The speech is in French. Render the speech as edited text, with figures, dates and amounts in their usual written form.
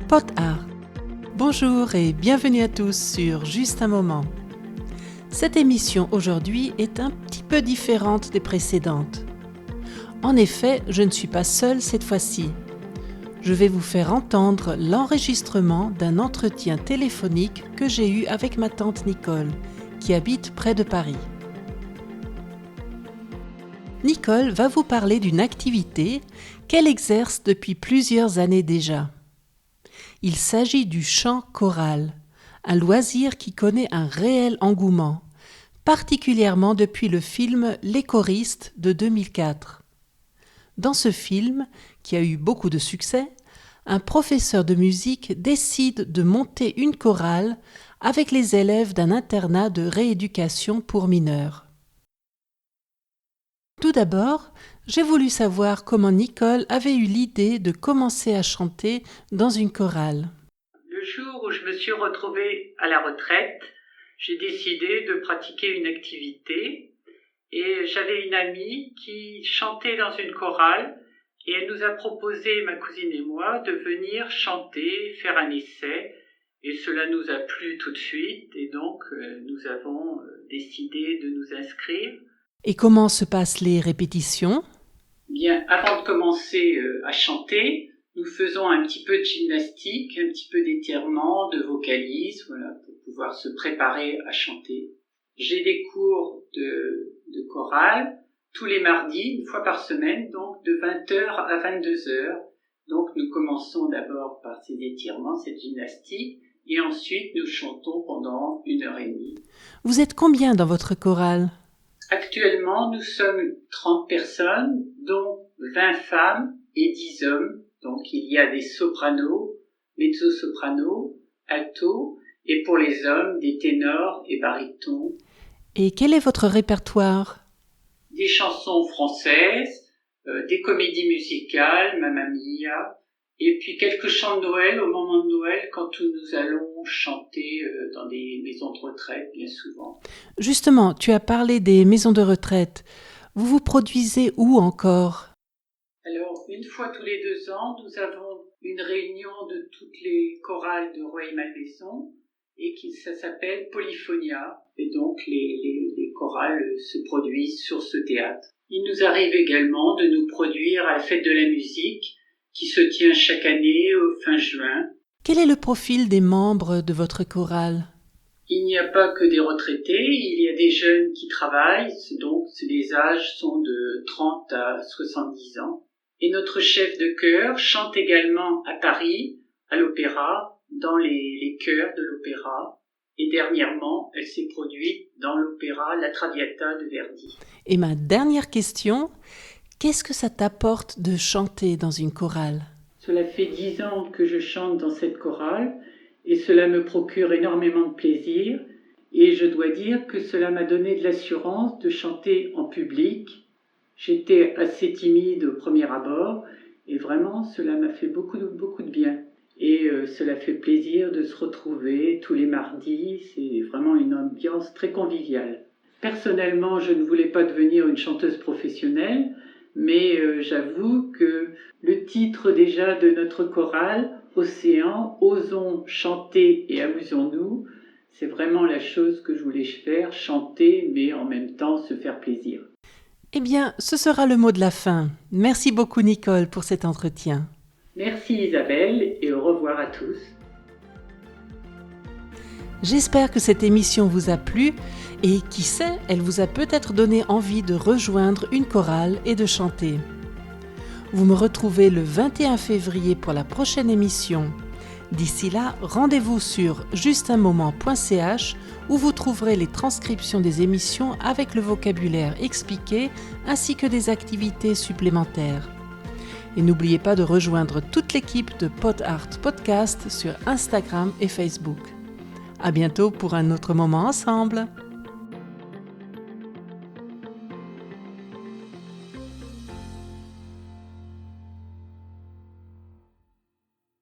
Pot Art. Bonjour et bienvenue à tous sur Juste un moment. Cette émission aujourd'hui est un petit peu différente des précédentes. En effet, je ne suis pas seule cette fois-ci. Je vais vous faire entendre l'enregistrement d'un entretien téléphonique que j'ai eu avec ma tante Nicole, qui habite près de Paris. Nicole va vous parler d'une activité qu'elle exerce depuis plusieurs années déjà. Il s'agit du chant choral, un loisir qui connaît un réel engouement, particulièrement depuis le film Les choristes de 2004. Dans ce film, qui a eu beaucoup de succès, un professeur de musique décide de monter une chorale avec les élèves d'un internat de rééducation pour mineurs. Tout d'abord, j'ai voulu savoir comment Nicole avait eu l'idée de commencer à chanter dans une chorale. Le jour où je me suis retrouvée à la retraite, j'ai décidé de pratiquer une activité et j'avais une amie qui chantait dans une chorale et elle nous a proposé, ma cousine et moi, de venir chanter, faire un essai et cela nous a plu tout de suite et donc nous avons décidé de nous inscrire. Et comment se passent les répétitions ? Bien, avant de commencer à chanter, nous faisons un petit peu de gymnastique, un petit peu d'étirement, de vocalise, voilà, pour pouvoir se préparer à chanter. J'ai des cours de chorale tous les mardis, une fois par semaine, donc de 20h à 22h. Donc nous commençons d'abord par ces étirements, cette gymnastique, et ensuite nous chantons pendant 1h30. Vous êtes combien dans votre chorale ? Actuellement, nous sommes 30 personnes, dont 20 femmes et 10 hommes. Donc, il y a des sopranos, mezzo-sopranos, altos, et pour les hommes, des ténors et barytons. Et quel est votre répertoire ? Des chansons françaises, des comédies musicales, Mamma Mia, et puis quelques chants de Noël au moment de Noël quand nous allons chanter dans des maisons de retraite, bien souvent. Justement, tu as parlé des maisons de retraite. Vous vous produisez où encore ? Alors, une fois tous les 2 ans, nous avons une réunion de toutes les chorales de Rueil-Malmaison et ça s'appelle Polyphonia. Et donc, les chorales se produisent sur ce théâtre. Il nous arrive également de nous produire à la fête de la musique qui se tient chaque année au fin juin. Quel est le profil des membres de votre chorale ? Il n'y a pas que des retraités, il y a des jeunes qui travaillent, donc les âges sont de 30 à 70 ans. Et notre chef de chœur chante également à Paris, à l'opéra, dans les chœurs de l'opéra. Et dernièrement, elle s'est produite dans l'opéra La Traviata de Verdi. Et ma dernière question, qu'est-ce que ça t'apporte de chanter dans une chorale ? Cela fait 10 ans que je chante dans cette chorale et cela me procure énormément de plaisir. Et je dois dire que cela m'a donné de l'assurance de chanter en public. J'étais assez timide au premier abord et vraiment cela m'a fait beaucoup de bien. Et cela fait plaisir de se retrouver tous les mardis, c'est vraiment une ambiance très conviviale. Personnellement, je ne voulais pas devenir une chanteuse professionnelle, mais j'avoue que le titre déjà de notre chorale, Océan, osons chanter et amusons-nous, c'est vraiment la chose que je voulais faire, chanter, mais en même temps se faire plaisir. Eh bien, ce sera le mot de la fin. Merci beaucoup Nicole pour cet entretien. Merci Isabelle et au revoir à tous. J'espère que cette émission vous a plu et qui sait, elle vous a peut-être donné envie de rejoindre une chorale et de chanter. Vous me retrouvez le 21 février pour la prochaine émission. D'ici là, rendez-vous sur justunmoment.ch où vous trouverez les transcriptions des émissions avec le vocabulaire expliqué ainsi que des activités supplémentaires. Et n'oubliez pas de rejoindre toute l'équipe de Pot Art Podcast sur Instagram et Facebook. À bientôt pour un autre moment ensemble.